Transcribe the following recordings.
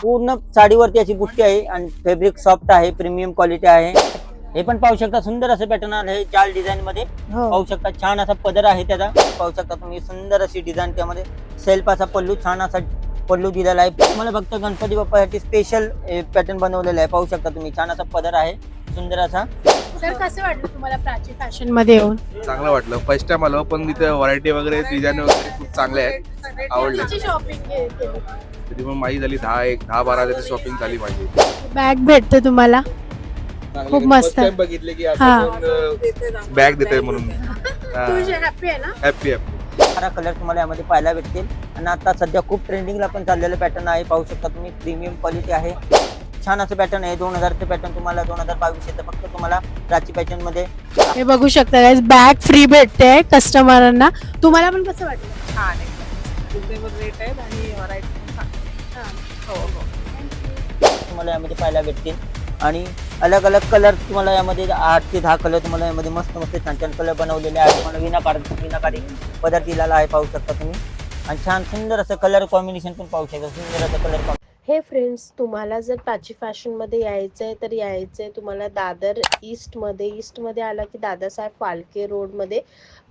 पूर्ण साडीवरती अशी बुट्टी आहे आणि फॅब्रिक सॉफ्ट आहे, प्रीमियम क्वालिटी आहे. हे पण पाहू शकता, सुंदर असं पॅटर्न आहे जाल डिझाईन मध्ये. पाहू शकता छान असा पदर आहे त्याचा. पाहू शकता तुम्ही सुंदर अशी डिझाईन, त्यामध्ये सेल्फ असा पल्लू, छान असा पल्लू दिलेला आहे. तुम्हाला फक्त गणपती बाप्पासाठी स्पेशल पॅटर्न बनवलेला आहे. पाहू शकता तुम्ही छान असा पदर आहे, सुंदर असा. सर कसं वाटलं तुम्हाला प्राची फॅशन मध्ये येऊन? चांगलं वाटलं. फर्स्ट टाइम आलो, पण इथे व्हरायटी वगैरे डिझाईन वगैरे खूप चांगले आहेत, आवडले. कितीची शॉपिंग केली? तरी पण माझी झाली 10-12 त्याची शॉपिंग झाली माझी. बॅग भेटते तुम्हाला खूप मस्त. फर्स्ट टाइम बघितले की हा. असं बॅग देते म्हणून तुझी हॅपी आहे ना? हॅपी. सारा कलर तुम्हाला यामध्ये पाहायला भेटतील. आणि आता सध्या खूप ट्रेंडिंगला पण चाललेलं पॅटर्न आहे. पाहू शकता तुम्ही, प्रीमियम क्वालिटी आहे, छान असं पॅटर्न आहे. 2000 पॅटर्न तुम्हाला 2022 येतं फक्त तुम्हाला प्राची फॅशन मध्ये. हे बघू शकता गाइस, बॅग फ्री भेटते कस्टमरांना. तुम्हाला पण कसं वाटलं? छान आहे, रिजनेबल रेट आहेत आणि व्हरायटी पण छान. हो हो. तुम्हाला यामध्ये पाहायला भेटतील. आणि अलग अलग कलर तुम्हाला यामध्ये 8 ते 10 कलर तुम्हाला यामध्ये मस्त मस्त छान छान कलर बनवलेले आहेत. तुम्हाला विनाकारी पदार्थ दिलेला आहे, पाहू शकता तुम्ही. आणि छान सुंदर असं कलर कॉम्बिनेशन पण पाहू शकता, सुंदर असं कलर. हे फ्रेंड्स, तुम्हाला जर प्राची फॅशनमध्ये यायचं आहे तर यायचं आहे तुम्हाला दादर ईस्टमध्ये आला की दादासाहेब फाळके रोडमध्ये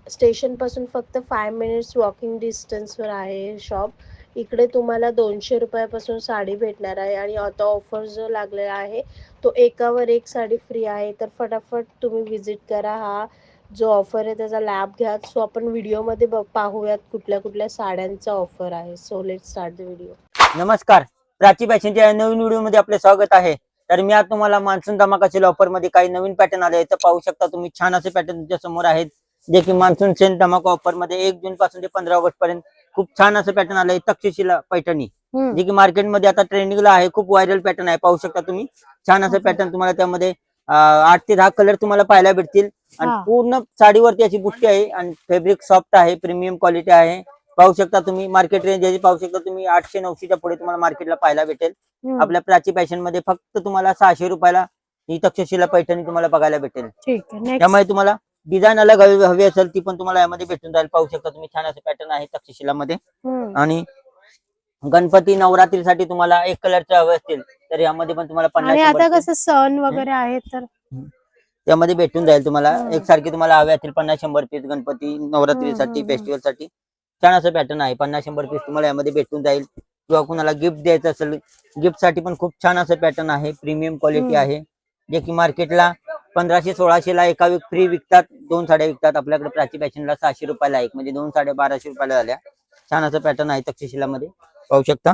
स्टेशनपासून फक्त 5 मिनिट्स वॉकिंग डिस्टन्सवर आहे हे शॉप. इकडे तुम्हाला 200 रुपयापासून साडी भेटणार आहे आणि आता ऑफर जो लागलेला आहे तो एकावर एक साडी फ्री आहे. तर फटाफट तुम्ही व्हिजिट करा, हा जो ऑफर आहे त्याचा लाभ घ्या. सो आपण व्हिडिओमध्ये पाहूयात कुठल्या कुठल्या साड्यांचा ऑफर आहे. So let start the video. नमस्कार, प्राची फॅशनच्या या नवीन व्हिडिओ मध्ये आपले स्वागत आहे. तर मी आज तुम्हाला मान्सून धमाका सेल ऑफर मध्ये काही नवीन पॅटर्न आले आहेत. तर पाहू शकता तुम्ही, छान असे पॅटर्न तुमच्या समोर आहेत, जे की मान्सून सेल धमाका ऑफर मध्ये 1 जून पासून ते 15 ऑगस्ट पर्यंत खूप छान असं पॅटर्न आलं आहे. तक्षशिला पैठणी, जे की मार्केटमध्ये आता ट्रेंडिंगला आहे, खूप व्हायरल पॅटर्न आहे. पाहू शकता तुम्ही, छान असं पॅटर्न तुम्हाला त्यामध्ये 8 ते 10 कलर तुम्हाला पाहायला भेटतील. आणि पूर्ण साडीवरती अशी बुट्टी आहे आणि फॅब्रिक सॉफ्ट आहे, प्रीमियम क्वालिटी आहे. पाहू शकता तुम्ही, मार्केट रेंज याची पाहू शकता तुम्ही 800-900च्या पुढे तुम्हाला मार्केटला पाहायला भेटेल. आपल्या प्राची फॅशन मध्ये फक्त तुम्हाला 600 रुपयाला ही तक्षशिला पैठणी तुम्हाला बघायला भेटेल. त्यामुळे तुम्हाला डिझाईन अलग हवी असेल ती पण तुम्हाला यामध्ये भेटून जाईल. पाहू शकता तुम्ही, छान असे पॅटर्न आहे तक्षशिला मध्ये. आणि गणपती नवरात्रीसाठी तुम्हाला 1 कलरचे हवे असतील तर यामध्ये पण तुम्हाला 50 आता कसं सण वगैरे आहेत तर त्यामध्ये भेटून जाईल तुम्हाला. एकसारखी तुम्हाला हवे असतील 50-100 पीस गणपती नवरात्रीसाठी, फेस्टिवल साठी छान असं पॅटर्न आहे. 50-100 पीस तुम्हाला यामध्ये भेटून जाईल. किंवा कुणाला गिफ्ट द्यायचं असेल, गिफ्ट साठी पण खूप छान असं पॅटर्न आहे, प्रीमियम क्वालिटी आहे, जे की मार्केटला 1500-1600 ला एका फ्री विकतात. 2 साड्या विकतात. आपल्याकडे प्राची फॅशनला 600 रुपयाला एक, म्हणजे 2 साड्या 1200 रुपयाला झाल्या. छान असं पॅटर्न आहे तक्षशिला मध्ये, पाहू शकता.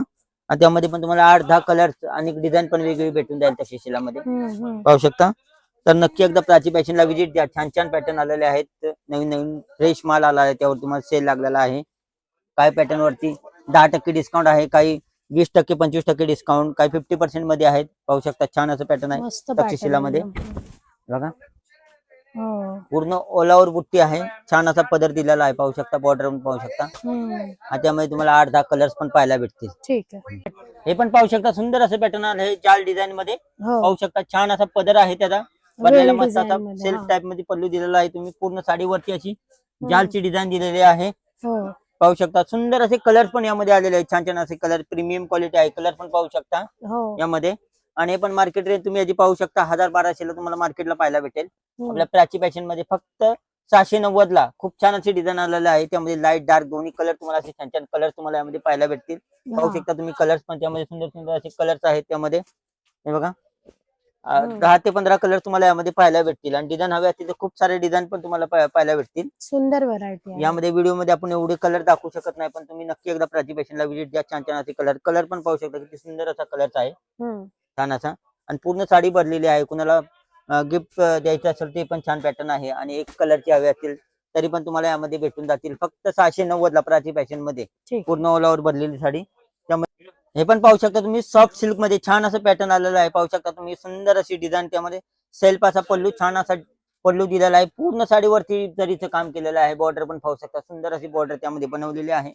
आणि त्यामध्ये पण तुम्हाला 8-10 कलर आणि डिझाईन पण वेगळी भेटून जाईल तक्षशिला मध्ये, पाहू शकता. तर नक्की एकदा प्राची फॅशनला व्हिजिट द्या. छान छान पॅटर्न आलेले आहेत, नवीन नवीन फ्रेश माल आला आहे, त्यावर तुम्हाला सेल लागलेला आहे. काही पॅटर्न वरती 10% डिस्काउंट आहे, काही 20%, 25% डिस्काउंट, काही 50% मध्ये आहेत. पाहू शकता, छान असं पॅटर्न आहे तक्षशिला मध्ये. बघा, पूर्ण ऑल ओव्हर बुट्टी आहे, छान असा पदर दिलेला आहे. पाहू शकता, बॉर्डर पाहू शकता. त्यामध्ये तुम्हाला 8-10 कलर्स पण पाहायला भेटतील. ठीक आहे. हे पण पाहू शकता, सुंदर असं पॅटर्न आहे जाल डिझाईन मध्ये. पाहू शकता, छान असा पदर आहे त्याचा, बनलेला मस्त असा सेल्फ टाइप मध्ये पल्लू दिलेला आहे. तुम्ही पूर्ण साडीवरती अशी जालची डिझाईन दिलेली आहे. पाहू शकता, सुंदर असे कलर पण यामध्ये आलेले आहेत, छान छान असे कलर, प्रीमियम क्वालिटी आहे. कलर पण पाहू शकता यामध्ये. आणि हे पण मार्केट रेंज तुम्ही याची पाहू शकता 1000-1200 ला तुम्हाला मार्केटला पाहायला भेटेल. आपल्या प्राची फॅशन मध्ये फक्त 690 ला खूप छान अशी डिझाईन आलेले आहे. त्यामध्ये लाईट डार्क दोन्ही कलर तुम्हाला असे छान छान कलर तुम्हाला यामध्ये पाहायला भेटतील. पाहू शकता तुम्ही, कलर्स पण त्यामध्ये सुंदर सुंदर असे कलर्स आहेत त्यामध्ये. हे बघा, 10 ते 15 कलर तुम्हाला यामध्ये पाहायला भेटतील. आणि डिझाईन हवे असतील तर खूप सारे डिझाईन पण तुम्हाला पाहायला भेटतील. सुंदर व्हरायटी यामध्ये व्हिडिओ मध्ये आपण एवढे कलर दाखवू शकत नाही, पण तुम्ही नक्की एकदा प्राची फॅशनला व्हिजिट द्या. छान छान असे कलर पण पाहू शकता, किती सुंदर असा कलर आहे, छान असा. आणि पूर्ण साडी भरलेली आहे. कुणाला गिफ्ट द्यायचं असेल ते पण छान पॅटर्न आहे. आणि 1 कलरची हवे असतील तरी पण तुम्हाला यामध्ये भेटून जातील. फक्त 690 ला प्राची फॅशन मध्ये पूर्ण ऑल ओव्हर भरलेली साडी. त्यामध्ये हे पण पाहू शकता तुम्ही, सॉफ्ट सिल्क मध्ये छान असं पॅटर्न आलेलं आहे. पाहू शकता तुम्ही, सुंदर अशी डिझाईन, त्यामध्ये सेल्फ असा पल्लू, छान असा पल्लू दिलेला आहे. पूर्ण साडीवरती जरीचं काम केलेलं आहे. बॉर्डर पण पाहू शकता, सुंदर अशी बॉर्डर त्यामध्ये बनवलेली आहे.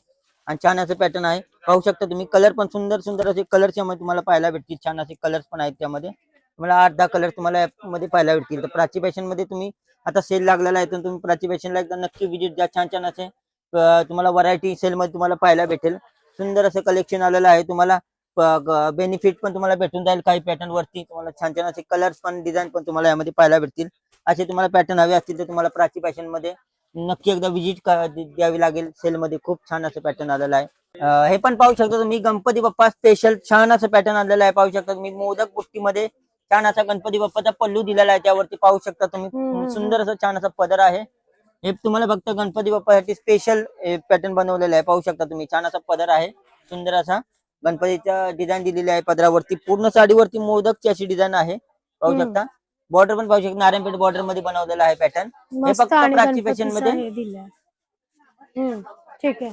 आणि छान असं पॅटर्न आहे. पाहू शकता तुम्ही, कलर पण सुंदर सुंदर असे कलर तुम्हाला पाहायला भेटतील. छान असे कलर्स पण आहेत त्यामध्ये. तुम्हाला 8-10 कलर तुम्हाला यामध्ये पाहायला भेटतील. तर प्राची फॅशन मध्ये तुम्ही आता सेल लागलेला आहे, तर तुम्ही प्राची फॅशनला एकदा नक्की व्हिजिट द्या. छान छान असे तुम्हाला व्हरायटी सेल मध्ये तुम्हाला पाहायला भेटेल. सुंदर असं कलेक्शन आलेलं आहे. तुम्हाला बेनिफिट पण तुम्हाला भेटून जाईल. काही पॅटर्न वरती तुम्हाला छान छान असे कलर्स पण डिझाईन पण तुम्हाला यामध्ये पाहायला भेटतील. असे तुम्हाला पॅटर्न हवे असतील तर तुम्हाला प्राची फॅशन मध्ये नक्की एकदा विजिट द्यावी लागेल. सेल मध्ये खूप छान असं पॅटर्न आलेलं आहे. हे पण पाहू शकता तुम्ही गणपती बाप्पा स्पेशल छान असं पॅटर्न आलेलं आहे. पाहू शकता तुम्ही मोदक बुट्टीमध्ये छान असा गणपती बाप्पाचा पल्लू दिलेला आहे. त्यावरती पाहू शकता तुम्ही सुंदर असं छान असं पदर आहे. हे तुम्हाला फक्त गणपती बाप्पासाठी स्पेशल पॅटर्न बनवलेलं आहे. पाहू शकता तुम्ही छान असा पदर आहे. सुंदर असा गणपतीचा डिझाईन दिलेली आहे पदरावरती. पूर्ण साडीवरती मोदकची अशी डिझाईन आहे. पाहू शकता बॉर्डर पण पाहू शकता नारायणपेठ बॉर्डर मध्ये बनवलेला आहे पॅटर्न. हे मस्त फक्त आणि प्राची फॅशन गणपतीचं मध्ये हे दिलंय. ठीक आहे.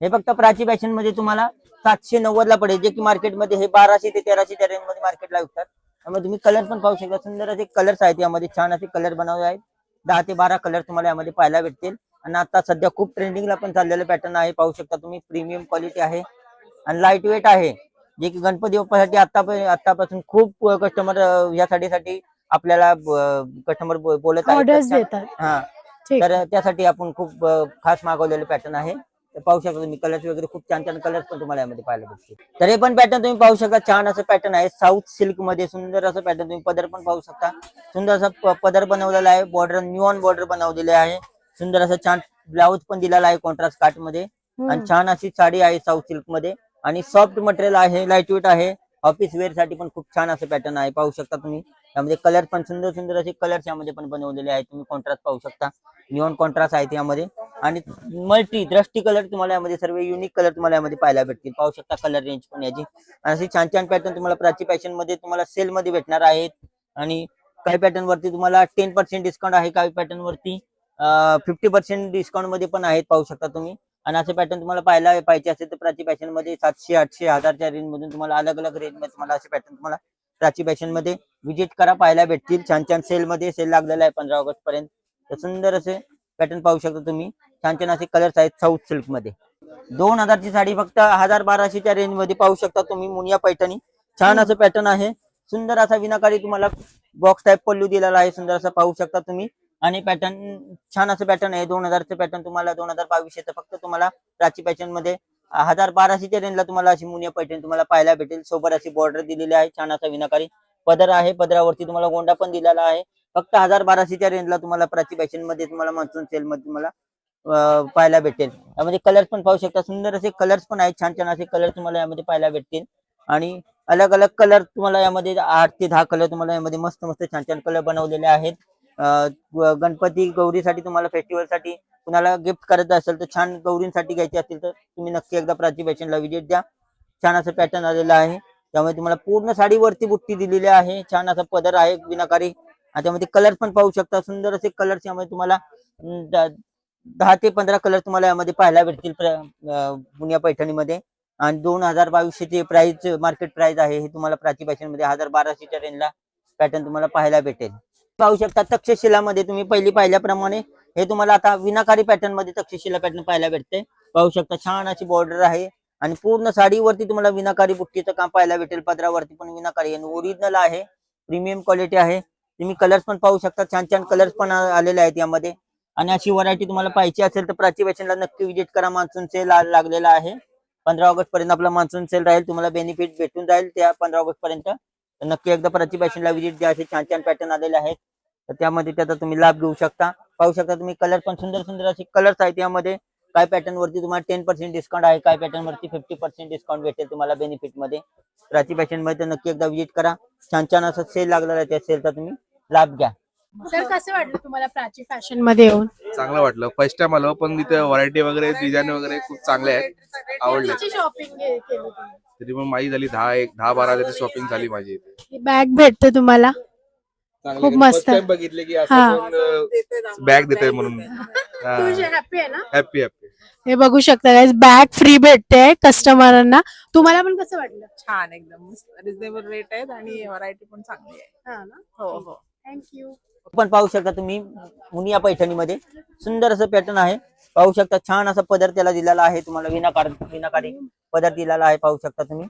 हे फक्त प्राची फॅशन मध्ये तुम्हाला 790 ला पडेल. जे की मार्केटमध्ये हे 1200 ते 1300 च्या रेंज मध्ये मार्केटला विकतात. त्यामुळे तुम्ही कलर पण पाहू शकता. सुंदर असे कलर्स आहेत यामध्ये. छान असे कलर बनवले आहेत. 10 ते 12 कलर तुम्हाला यामध्ये पाहायला भेटतील. आणि आता सध्या खूप ट्रेंडिंगला पण चाललेलं पॅटर्न आहे. पाहू शकता तुम्ही प्रीमियम क्वालिटी आहे आणि लाईट वेट आहे. जे की गणपती बाप्पासाठी आतापासून खूप कस्टमर या साडीसाठी आपल्याला कस्टमर बोलत ऑर्डर्स आहेत. देतात. हा ठीक तर त्यासाठी आपण खूप खास मागवलेलं पॅटर्न आहे. तर पाहू शकता तुम्ही कलर्स वगैरे खूप छान छान कलर्स पण तुम्हाला यामध्ये पाहायला भेटतील. तर हे पण पॅटर्न तुम्ही पाहू शकता. छान असं पॅटर्न आहे. साऊथ सिल्क मध्ये सुंदर असं पॅटर्न. तुम्ही पदर पण पाहू शकता. सुंदर असं पदर बनवलेला आहे. बॉर्डर न्यूऑन बॉर्डर बनवलेले आहे. सुंदर असं छान ब्लाऊज पण दिलेला आहे कॉन्ट्रास्ट काट मध्ये. आणि छान अशी साडी आहे साऊथ सिल्क मध्ये. आणि सॉफ्ट मटेरियल आहे. लाईट वेट आहे. ऑफिस वेअर साठी पण खूप छान असं पॅटर्न आहे. पाहू शकता तुम्ही यामध्ये कलर पण सुंदर सुंदर असे कलर्स यामध्ये पण बनवलेले आहेत. तुम्ही कॉन्ट्रास्ट पाहू शकता. निऑन कॉन्ट्रास्ट आहेत यामध्ये. आणि मल्टी दृष्टी कलर तुम्हाला यामध्ये सर्व युनिक कलर तुम्हाला यामध्ये पाहायला भेटतील. पाहू शकता कलर रेंज पण याची. आणि अशी छान छान पॅटर्न तुम्हाला प्राची फॅशन मध्ये तुम्हाला सेल मध्ये भेटणार आहेत. आणि काही पॅटर्न वरती तुम्हाला 10% डिस्काउंट आहे. काही पॅटर्न वरती 50% डिस्काउंट मध्ये पण आहेत. पाहू शकता तुम्ही. आणि असे पॅटर्न तुम्हाला पाहिजे असेल तर प्राची फॅशन मध्ये 700, 800, 1000च्या रेंज मधून तुम्हाला अलग अलग रेंज मध्ये तुम्हाला असे पॅटर्न तुम्हाला प्राची फॅशन मध्ये विजिट करा, पाहायला भेटतील. छान छान सेल मध्ये सेल लागलेला आहे 15 ऑगस्ट पर्यंत. तर सुंदर असे पॅटर्न पाहू शकता तुम्ही. छान छान असे कलर्स आहेत साऊथ सिल्क मध्ये. 2000 ची साडी फक्त 1200च्या रेंज मध्ये पाहू शकता तुम्ही. मुनिया पैठणी छान असं पॅटर्न आहे. सुंदर असा विनाकारी तुम्हाला बॉक्स टाइप पल्लू दिलेला आहे. सुंदर असं पाहू शकता तुम्ही. आणि पॅटर्न छान असं पॅटर्न आहे. 2000चं पॅटर्न तुम्हाला 2022 फक्त तुम्हाला प्राची फॅशन मध्ये 1200च्या रेंजला तुम्हाला अशी मुनिया पैठणी तुम्हाला पाहायला भेटेल. सोबत अशी बॉर्डर दिलेली आहे. छान असा विनाकारी पदर आहे. पदरावरती तुम्हाला गोंडा पण दिलेला आहे. फक्त 1200च्या रेंजला तुम्हाला प्राची फॅशन मध्ये तुम्हाला मान्सून सेल मध्ये तुम्हाला पाहायला भेटेल. यामध्ये कलर्स पण पाहू शकता. सुंदर असे कलर्स पण आहेत. छान छान असे कलर तुम्हाला यामध्ये पाहायला भेटतील. आणि अलग अलग कलर तुम्हाला यामध्ये 8 ते 10 कलर तुम्हाला यामध्ये मस्त मस्त छान छान कलर बनवलेले आहेत. गणपती गौरीसाठी तुम्हाला फेस्टिवलसाठी कुणाला गिफ्ट करत असेल तर छान गौरींसाठी घ्यायची असेल तर तुम्ही नक्की एकदा प्राची फॅशनला विजिट द्या. छान असं पॅटर्न आलेलं आहे. त्यामुळे तुम्हाला पूर्ण साडीवरती बुट्टी दिलेली आहे. छान असा पदर आहे विनाकारी. आणि त्यामध्ये कलर पण पाहू शकता. सुंदर असे कलर्स यामध्ये तुम्हाला 10 ते 15 कलर तुम्हाला यामध्ये पाहायला भेटतील पुण्या पैठणीमध्ये. आणि 2022 ची प्राइस मार्केट प्राइस आहे. हे तुम्हाला प्राची फॅशन मध्ये 1200च्या रेंजला पॅटर्न तुम्हाला पाहायला भेटेल. पाहू शकता तक्षशिलामध्ये तुम्ही पहिली पाहिल्याप्रमाणे हे तुम्हाला आता विनाकारी पॅटर्न मध्ये तक्षशिला पॅटर्न पाहायला भेटते. पाहू शकता छान अशी बॉर्डर आहे. आणि पूर्ण साडीवरती तुम्हाला विनाकारी बुट्टीचं काम पाहायला भेटेल. पदरावरती पण विनाकारी आणि ओरिजिनल आहे. प्रीमियम क्वालिटी आहे. तुम्ही कलर्स पण पाहू शकता. छान छान कलर्स पण आलेले आहेत यामध्ये. आणि अशी व्हरायटी तुम्हाला पाहिजे असेल तर प्राची फॅशनला नक्की विजिट करा. मान्सून सेल लागलेला आहे. 15 ऑगस्ट पर्यंत आपला मान्सून सेल राहील. तुम्हाला बेनिफिट भेटून जाईल त्या 15 ऑगस्ट पर्यंत. तर नक्की एकदा प्राची फॅशनला विजिट द्या. असे छान छान पॅटर्न आलेले आहेत. तर त्यामध्ये त्याचा तुम्ही लाभ घेऊ शकता. पाहू शकता तुम्ही कलर पण सुंदर सुंदर असे कलर्स आहेत यामध्ये. काय पॅटर्न वरती तुम्हाला 10% डिस्काउंट आहे. काय पॅटर्न वरती 50% डिस्काउंट भेटेल तुम्हाला बेनिफिट मध्ये. प्राची फॅशन मध्ये नक्की एकदा विजिट करा. छान छान असं सेल लागलेला आहे. त्या सेलचा तुम्ही लाभ घ्या. सर कसं वाटलं तुम्हाला प्राची फॅशन मध्ये येऊन? चांगलं वाटलं. फर्स्ट टाइम आलो पण इथे व्हरायटी वगैरे डिझाईन वगैरे खूप चांगले आहेत. आवडले. कितीची शॉपिंग केली तुम्ही? तरी पण माझी झाली 10-12 तरी शॉपिंग झाली माझी इथे. ही बॅग भेटते तुम्हाला. खूप मस्त. फर्स्ट टाइम बघितले की हा. असं कोण बॅग देते म्हणून. हॅपी आहे ना? Happy happy. हे बघू शकता गाइस, बॅग फ्री भेटते कस्टमरांना. तुम्हाला पण कसं वाटलं? छान एकदम मस्त रिजनेबल रेट आहेत आणि व्हरायटी पण चांगली आहे. हा ना. हो हो. थँक्यू. पण पाहू शकता तुम्ही मुनिया पैठणीमध्ये सुंदर असं पॅटर्न आहे. पाहू शकता छान असा पदर त्याला दिलेला आहे. तुम्हाला विनाकारी पदर दिलेला आहे. पाहू शकता तुम्ही.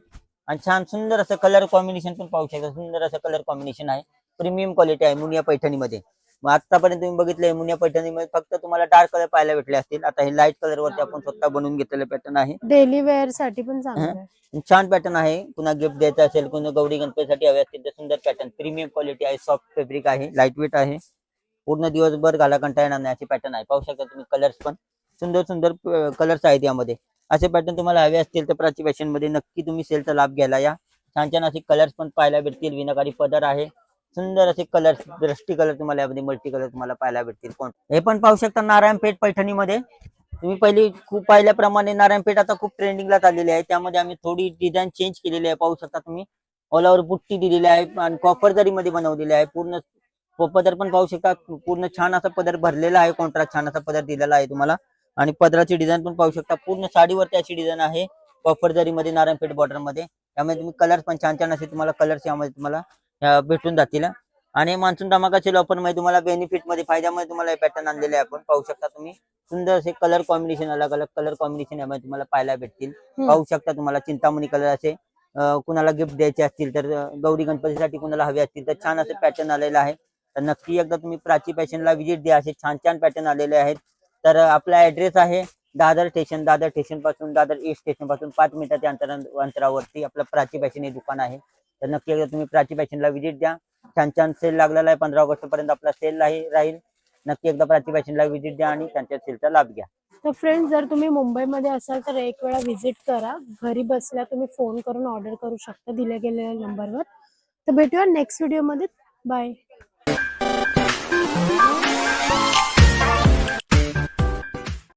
आणि छान सुंदर असं कलर कॉम्बिनेशन पण पाहू शकता. सुंदर असं कलर कॉम्बिनेशन आहे. प्रीमियम क्वालिटी आहे मुनिया पैठणीमध्ये. मग आतापर्यंत तुम्ही बघितले मुनिया पैठणीमध्ये फक्त तुम्हाला डार्क कलर पाहायला भेटले असतील. आता हे लाईट कलर वरती आपण स्वतः बनवून घेतलेलं पॅटर्न आहे. डेली वेअर साठी पण चांगलं आहे. छान पॅटर्न आहे. पुन्हा गिफ्ट द्यायचं असेल, कुणा गौरी गणपतीसाठी हवे असतील तर सुंदर पॅटर्न, प्रीमियम क्वालिटी आहे, सॉफ्ट फॅब्रिक आहे, लाईट वेट आहे, पूर्ण दिवसभर घाला कंटाळा येणार नाही असे पॅटर्न आहे. पाहू शकता तुम्ही कलर्स पण सुंदर सुंदर कलर्स आहेत यामध्ये. असे पॅटर्न तुम्हाला हवे असतील तर प्राची फॅशन मध्ये नक्की तुम्ही सेलचा लाभ घ्यायला या. छान छान असे कलर्स पण पाहायला भेटतील. विनाकारी पदर आहे, सुंदर असे कलर्स, दृष्टी कलर तुम्हाला यामध्ये मल्टी कलर तुम्हाला पाहायला भेटतील. हे पण पाहू शकता नारायणपेठ पैठणीमध्ये. तुम्ही पहिली खूप पाहिल्याप्रमाणे नारायणपेठ आता खूप ट्रेंडिंगला चाललेली आहे. त्यामध्ये आम्ही थोडी डिझाईन चेंज केलेली आहे. पाहू शकता तुम्ही ऑल ओव्हर बुट्टी दिलेली आहे आणि कॉपर जरी मध्ये बनवलेली आहे. पूर्ण पदर पण पाहू शकता, पूर्ण छान असा पदर भरलेला आहे. कॉन्ट्रास्ट छान असा पदर दिलेला आहे तुम्हाला. आणि पदराची डिझाईन पण पाहू शकता, पूर्ण साडीवरती अशी डिझाईन आहे कॉपर जरी मध्ये नारायणपेठ बॉर्डर मध्ये. त्यामध्ये तुम्ही कलर पण छान छान असे तुम्हाला कलर्स यामध्ये तुम्हाला भेटून जातील. आणि मान्सून धमाका सेल ऑफर मध्ये तुम्हाला बेनिफिट मध्ये फायद्यामध्ये तुम्हाला हे पॅटर्न आणलेले आहे. आपण पाहू शकता तुम्ही सुंदर असे कलर कॉम्बिनेशन, अलग अलग कलर कॉम्बिनेशन यामध्ये तुम्हाला पाहायला भेटतील. पाहू शकता तुम्हाला चिंतामणी कलर असे कुणाला गिफ्ट द्यायचे असतील तर, गौरी गणपतीसाठी कुणाला हवे असतील तर छान असे पॅटर्न आलेले आहे. तर नक्की एकदा तुम्ही प्राची फॅशनला व्हिजिट द्या. असे छान छान पॅटर्न आलेले आहेत. तर आपला ऍड्रेस आहे दादर स्टेशन पासून दादर ईस्ट स्टेशन पासून 5 मिनिटाच्या अंतरावरती आपलं प्राची फॅशन हे दुकान आहे. तर नक्की एकदा तुम्ही प्राची फॅशनला व्हिजिट द्या. छान छान सेल लागलेला आहे. 15 ऑगस्ट पर्यंत आपला सेल राहील. नक्की एकदा प्राची फॅशनला व्हिजिट द्या आणि त्यांच्या सेलचा लाभ घ्या. तर फ्रेंड्स, जर तुम्ही मुंबईमध्ये असाल तर एक वेळा व्हिजिट करा. घरी बसल्या तुम्ही फोन करून ऑर्डर करू शकता दिल्या गेलेल्या नंबरवर. तर भेटूया नेक्स्ट व्हिडिओमध्ये. बाय.